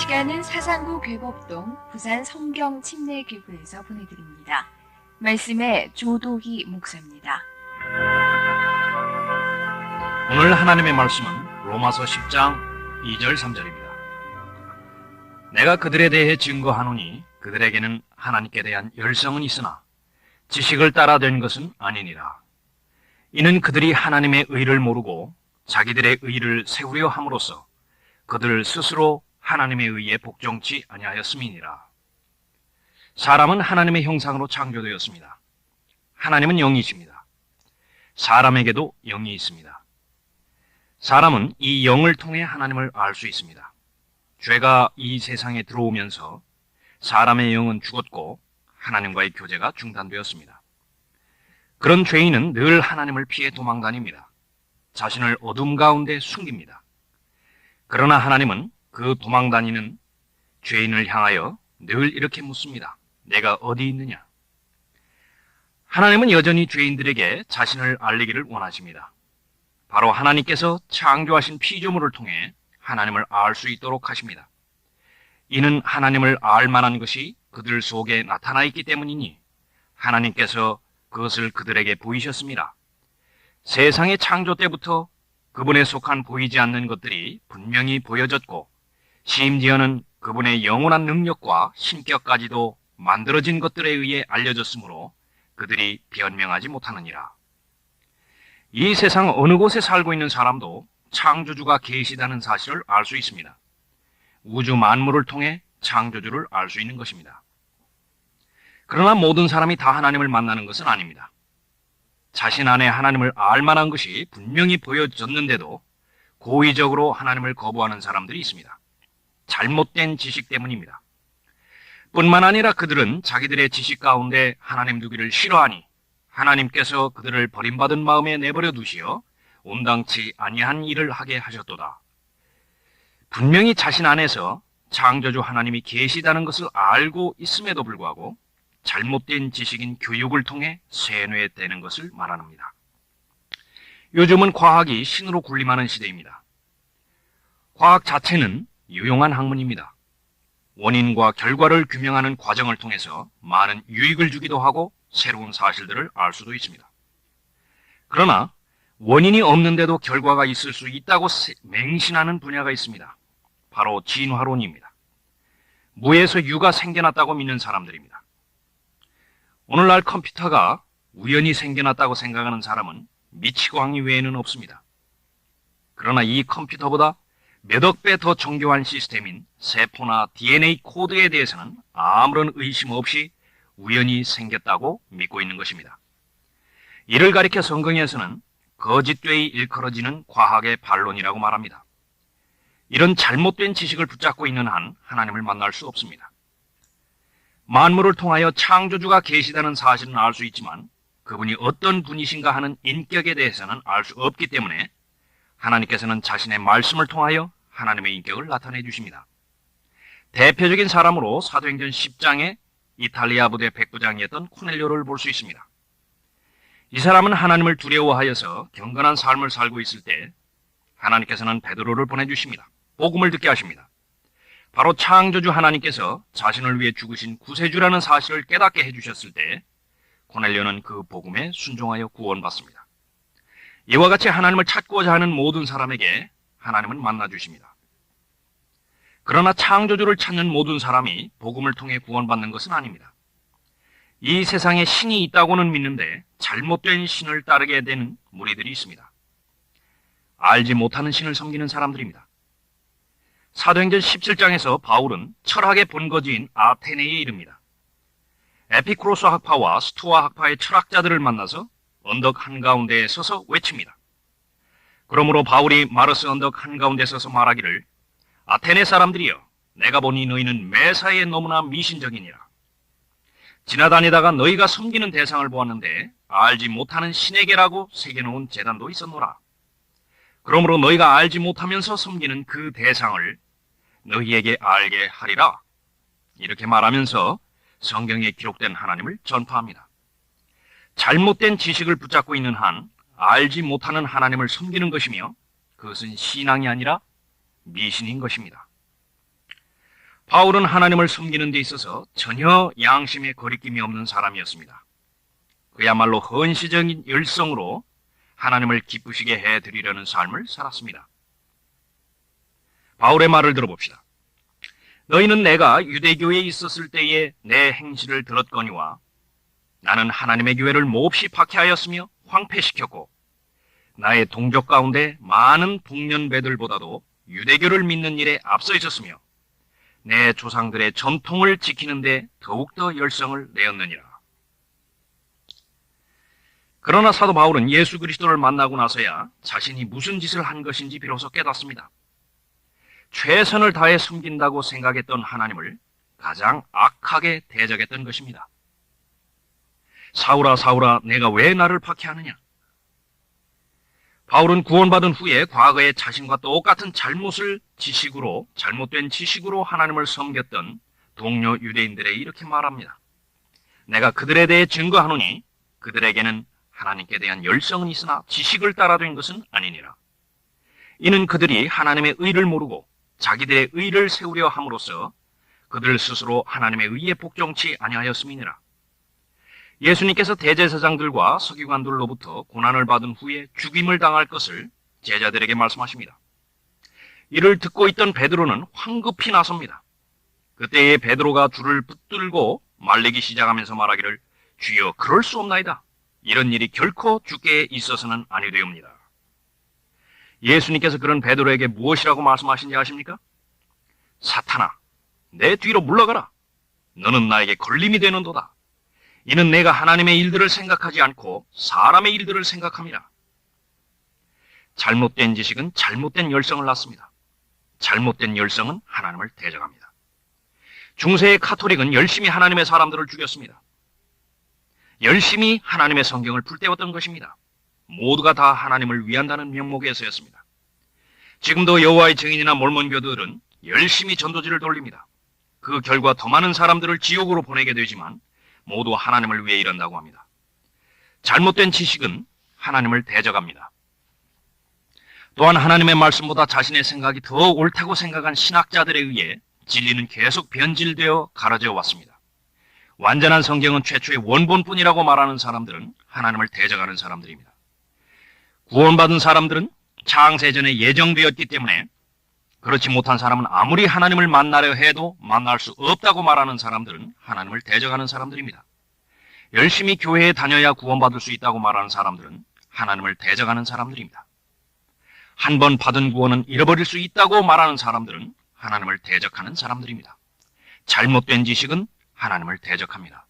시간은 사상구 괴법동 부산 성경 침례교구에서 보내드립니다. 말씀의 조도희 목사입니다. 오늘 하나님의 말씀은 로마서 10장 2절 3절입니다. 내가 그들에 대해 증거하노니 그들에게는 하나님께 대한 열성은 있으나 지식을 따라 된 것은 아니니라. 이는 그들이 하나님의 의를 모르고 자기들의 의를 세우려 함으로써 그들 스스로 하나님의 의에 복종치 아니하였음이니라. 사람은 하나님의 형상으로 창조되었습니다. 하나님은 영이십니다. 사람에게도 영이 있습니다. 사람은 이 영을 통해 하나님을 알 수 있습니다. 죄가 이 세상에 들어오면서 사람의 영은 죽었고 하나님과의 교제가 중단되었습니다. 그런 죄인은 늘 하나님을 피해 도망다닙니다. 자신을 어둠 가운데 숨깁니다. 그러나 하나님은 그 도망다니는 죄인을 향하여 늘 이렇게 묻습니다. 내가 어디 있느냐? 하나님은 여전히 죄인들에게 자신을 알리기를 원하십니다. 바로 하나님께서 창조하신 피조물을 통해 하나님을 알 수 있도록 하십니다. 이는 하나님을 알 만한 것이 그들 속에 나타나 있기 때문이니 하나님께서 그것을 그들에게 보이셨습니다. 세상의 창조 때부터 그분에 속한 보이지 않는 것들이 분명히 보여졌고 심지어는 그분의 영원한 능력과 신격까지도 만들어진 것들에 의해 알려졌으므로 그들이 변명하지 못하느니라. 이 세상 어느 곳에 살고 있는 사람도 창조주가 계시다는 사실을 알 수 있습니다. 우주 만물을 통해 창조주를 알 수 있는 것입니다. 그러나 모든 사람이 다 하나님을 만나는 것은 아닙니다. 자신 안에 하나님을 알 만한 것이 분명히 보여졌는데도 고의적으로 하나님을 거부하는 사람들이 있습니다. 잘못된 지식 때문입니다. 뿐만 아니라 그들은 자기들의 지식 가운데 하나님 두기를 싫어하니 하나님께서 그들을 버림받은 마음에 내버려 두시어 온당치 아니한 일을 하게 하셨도다. 분명히 자신 안에서 창조주 하나님이 계시다는 것을 알고 있음에도 불구하고 잘못된 지식인 교육을 통해 세뇌되는 것을 말합니다. 요즘은 과학이 신으로 군림하는 시대입니다. 과학 자체는 유용한 학문입니다. 원인과 결과를 규명하는 과정을 통해서 많은 유익을 주기도 하고 새로운 사실들을 알 수도 있습니다. 그러나 원인이 없는데도 결과가 있을 수 있다고 맹신하는 분야가 있습니다. 바로 진화론입니다. 무에서 유가 생겨났다고 믿는 사람들입니다. 오늘날 컴퓨터가 우연히 생겨났다고 생각하는 사람은 미치광이 외에는 없습니다. 그러나 이 컴퓨터보다 몇억 배 더 정교한 시스템인 세포나 DNA 코드에 대해서는 아무런 의심 없이 우연히 생겼다고 믿고 있는 것입니다. 이를 가리켜 성경에서는 거짓되이 일컬어지는 과학의 반론이라고 말합니다. 이런 잘못된 지식을 붙잡고 있는 한 하나님을 만날 수 없습니다. 만물을 통하여 창조주가 계시다는 사실은 알 수 있지만 그분이 어떤 분이신가 하는 인격에 대해서는 알 수 없기 때문에 하나님께서는 자신의 말씀을 통하여 하나님의 인격을 나타내 주십니다. 대표적인 사람으로 사도행전 10장에 이탈리아 부대 백부장이었던 코넬료를 볼 수 있습니다. 이 사람은 하나님을 두려워하여서 경건한 삶을 살고 있을 때 하나님께서는 베드로를 보내주십니다. 복음을 듣게 하십니다. 바로 창조주 하나님께서 자신을 위해 죽으신 구세주라는 사실을 깨닫게 해주셨을 때 코넬료는 그 복음에 순종하여 구원받습니다. 이와 같이 하나님을 찾고자 하는 모든 사람에게 하나님은 만나주십니다. 그러나 창조주를 찾는 모든 사람이 복음을 통해 구원받는 것은 아닙니다. 이 세상에 신이 있다고는 믿는데 잘못된 신을 따르게 되는 무리들이 있습니다. 알지 못하는 신을 섬기는 사람들입니다. 사도행전 17장에서 바울은 철학의 본거지인 아테네에 이릅니다. 에피쿠로스 학파와 스토아 학파의 철학자들을 만나서 언덕 한가운데에 서서 외칩니다. 그러므로 바울이 마르스 언덕 한가운데 서서 말하기를 아테네 사람들이여 내가 보니 너희는 매사에 너무나 미신적이니라. 지나다니다가 너희가 섬기는 대상을 보았는데 알지 못하는 신에게라고 새겨놓은 제단도 있었노라. 그러므로 너희가 알지 못하면서 섬기는 그 대상을 너희에게 알게 하리라. 이렇게 말하면서 성경에 기록된 하나님을 전파합니다. 잘못된 지식을 붙잡고 있는 한 알지 못하는 하나님을 섬기는 것이며 그것은 신앙이 아니라 미신인 것입니다. 바울은 하나님을 섬기는 데 있어서 전혀 양심에 거리낌이 없는 사람이었습니다. 그야말로 헌시적인 열성으로 하나님을 기쁘시게 해드리려는 삶을 살았습니다. 바울의 말을 들어봅시다. 너희는 내가 유대교에 있었을 때의 내 행실을 들었거니와 나는 하나님의 교회를 몹시 박해하였으며 황폐시켰고 나의 동족 가운데 많은 북년배들보다도 유대교를 믿는 일에 앞서 있었으며 내 조상들의 전통을 지키는데 더욱더 열성을 내었느니라. 그러나 사도 바울은 예수 그리스도를 만나고 나서야 자신이 무슨 짓을 한 것인지 비로소 깨닫습니다. 최선을 다해 숨긴다고 생각했던 하나님을 가장 악하게 대적했던 것입니다. 사울아 사울아 내가 왜 나를 박해하느냐? 바울은 구원받은 후에 과거에 자신과 똑같은 잘못된 지식으로 하나님을 섬겼던 동료 유대인들에게 이렇게 말합니다. 내가 그들에 대해 증거하노니 그들에게는 하나님께 대한 열성은 있으나 지식을 따라 된 것은 아니니라. 이는 그들이 하나님의 의를 모르고 자기들의 의를 세우려 함으로써 그들 스스로 하나님의 의에 복종치 아니하였음이니라. 예수님께서 대제사장들과 서기관들로부터 고난을 받은 후에 죽임을 당할 것을 제자들에게 말씀하십니다. 이를 듣고 있던 베드로는 황급히 나섭니다. 그때에 베드로가 줄을 붙들고 말리기 시작하면서 말하기를 주여 그럴 수 없나이다. 이런 일이 결코 주께 있어서는 아니되옵니다. 예수님께서 그런 베드로에게 무엇이라고 말씀하신지 아십니까? 사탄아, 내 뒤로 물러가라. 너는 나에게 걸림이 되는도다. 이는 내가 하나님의 일들을 생각하지 않고 사람의 일들을 생각함이라. 잘못된 지식은 잘못된 열성을 낳습니다. 잘못된 열성은 하나님을 대적합니다. 중세의 카톨릭은 열심히 하나님의 사람들을 죽였습니다. 열심히 하나님의 성경을 불태웠던 것입니다. 모두가 다 하나님을 위한다는 명목에서였습니다. 지금도 여호와의 증인이나 몰몬교들은 열심히 전도지를 돌립니다. 그 결과 더 많은 사람들을 지옥으로 보내게 되지만 모두 하나님을 위해 일한다고 합니다. 잘못된 지식은 하나님을 대적합니다. 또한 하나님의 말씀보다 자신의 생각이 더 옳다고 생각한 신학자들에 의해 진리는 계속 변질되어 가려져 왔습니다. 완전한 성경은 최초의 원본뿐이라고 말하는 사람들은 하나님을 대적하는 사람들입니다. 구원받은 사람들은 창세전에 예정되었기 때문에 그렇지 못한 사람은 아무리 하나님을 만나려 해도 만날 수 없다고 말하는 사람들은 하나님을 대적하는 사람들입니다. 열심히 교회에 다녀야 구원받을 수 있다고 말하는 사람들은 하나님을 대적하는 사람들입니다. 한 번 받은 구원은 잃어버릴 수 있다고 말하는 사람들은 하나님을 대적하는 사람들입니다. 잘못된 지식은 하나님을 대적합니다.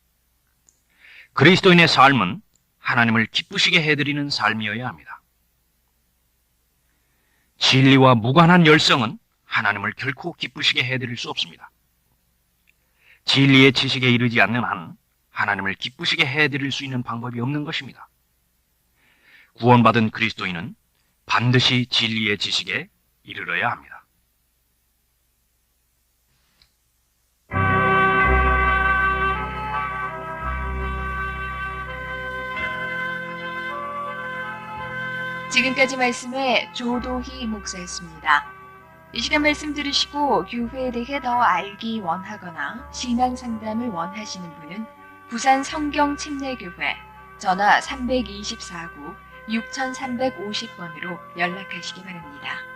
그리스도인의 삶은 하나님을 기쁘시게 해드리는 삶이어야 합니다. 진리와 무관한 열성은 하나님을 결코 기쁘시게 해드릴 수 없습니다. 진리의 지식에 이르지 않는 한 하나님을 기쁘시게 해드릴 수 있는 방법이 없는 것입니다. 구원받은 그리스도인은 반드시 진리의 지식에 이르러야 합니다. 지금까지 말씀에 조도희 목사였습니다. 이 시간 말씀 들으시고 교회에 대해 더 알기 원하거나 신앙 상담을 원하시는 분은 부산 성경침례교회 전화 324구 6350번으로 연락하시기 바랍니다.